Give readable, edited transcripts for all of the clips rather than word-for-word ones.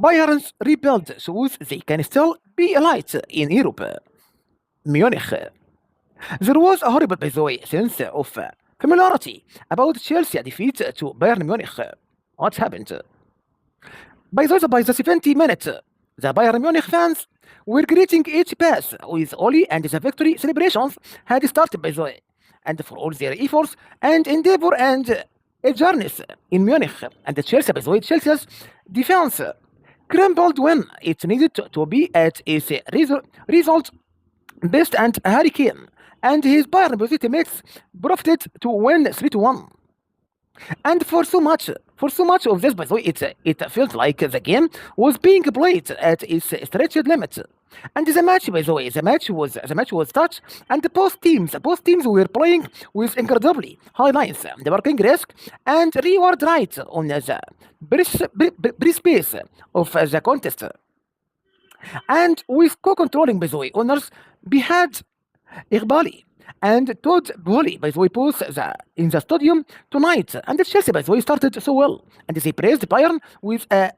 Bayern's rebuild shows they can still be elite in Europe. Munich. There was a horrible, by the way, sense of familiarity about Chelsea defeat to Bayern Munich. What happened? By the 70 minutes, the Bayern Munich fans were greeting each pass with Oli, and the victory celebrations had started, by the way. And for all their efforts and endeavor and eagerness in Munich, and Chelsea, by the way, Chelsea's defense crumbled when it needed to be at its result best, and Harry Kane and his Bayern teammates profited to win 3-1. And for so much of this, by the way, it felt like the game was being played at its stretched limit. And the match, by the way, the match was touch, and both teams were playing with incredibly high lines, the working risk and reward right on the precipice of the contest. And with co-controlling, by the way, owners Behdad, Eghbali, and Todd Boehly, by the way, both in the stadium tonight. And the Chelsea, by the way, started so well, and they praised Bayern with a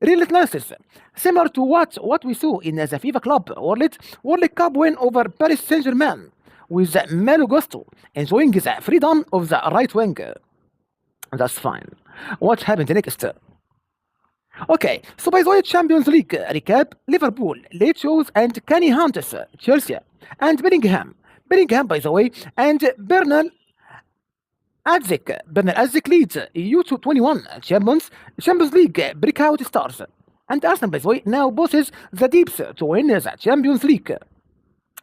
relentlessness, similar to what we saw in the FIFA Club World Cup win over Paris Saint-Germain, with Malo Gusto enjoying the freedom of the right wing. That's fine. What happened next? Okay, so by the way, Champions League recap: Liverpool, late shows, and Kenny Hunt's Chelsea, and Bellingham, by the way, and Bernal Adzik leads U21 Champions League breakout stars. And Arsenal, by the way, now bosses the Deeps to win the Champions League.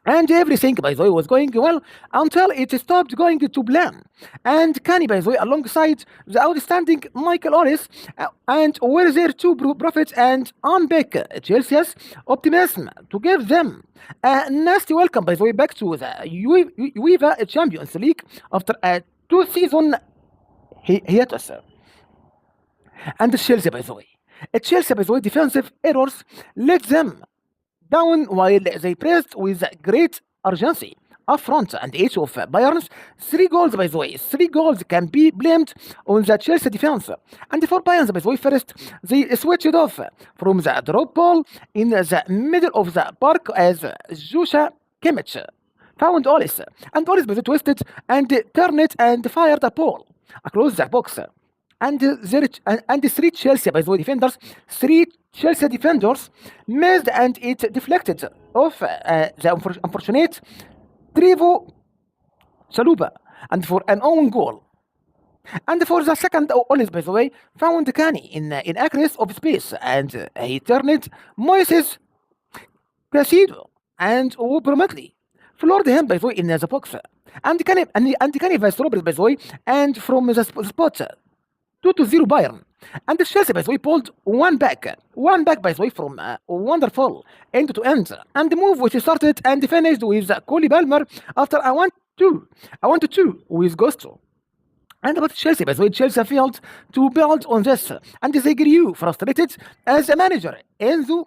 And everything, by the way, was going well until it stopped going to plan. And Kenny, by the way, alongside the outstanding Michael Ollis, and were there to profit and unpick Chelsea's optimism to give them a nasty welcome, by the way, back to the UEFA Champions League after a 2-season hiatus. And Chelsea, by the way, defensive errors led them down while they pressed with great urgency up front, and each of Bayern's 3 goals, by the way, 3 goals can be blamed on the Chelsea defense. And for Bayern, by the way, first they switched off from the drop ball in the middle of the park as Joshua Kimmich found Ollis, and Ollis, by the way, twisted and turned it and fired a ball across the box. And the 3 Chelsea, by the way, defenders missed, and it deflected off the unfortunate Trevo Chalupa, and for an own goal. And for the second, Ollis, by the way, found Kani in acres of space, and he turned Moises Casido and promptly floored him, by the way, in the box. And Kani was robbed, by the way, and from the spot 2-0 Bayern. And the Chelsea, by the way, pulled one back, by the way, from wonderful end to end. And the move which started and finished with Cole Palmer after a 1-2 with Gusto. And about Chelsea, by the way, Chelsea failed to build on this, and they grew frustrated as a manager, Enzo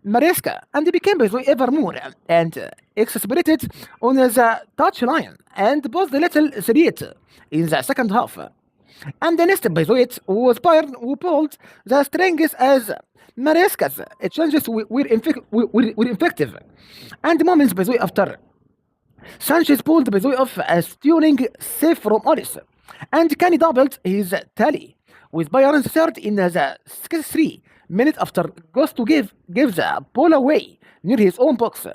Maresca, and they became, by the way, ever more and exasperated on the touchline, and both the little threat in the second half. And the next, by the way, it was Bayern who pulled the strings as Maresca's changes were effective. And moments, by the way, after Sanchez pulled, by the way, off a stunning save from Ollis, and Kane doubled his tally with Bayern's third in the 63 minutes after Gusto gave the ball away near his own box.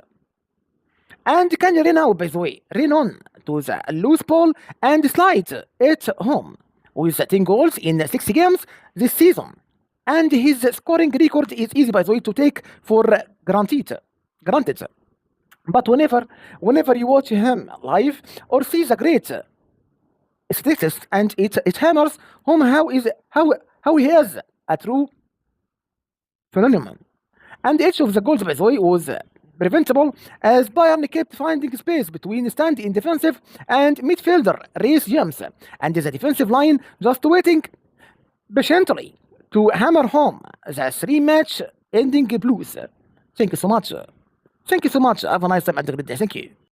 And Kane ran out, by the way, ran on to the loose ball and slid it home with 10 goals in 60 games this season. And his scoring record is easy, by the way, to take for granted. But whenever you watch him live or see the great statistics, and it hammers home how he is a true phenomenon. And each of the goals, by the way, was preventable as Bayern kept finding space between stand-in defensive and midfielder Reece James, and the defensive line just waiting patiently to hammer home the 3-match ending blues. Thank you so much. Have a nice time and a good day. Thank you.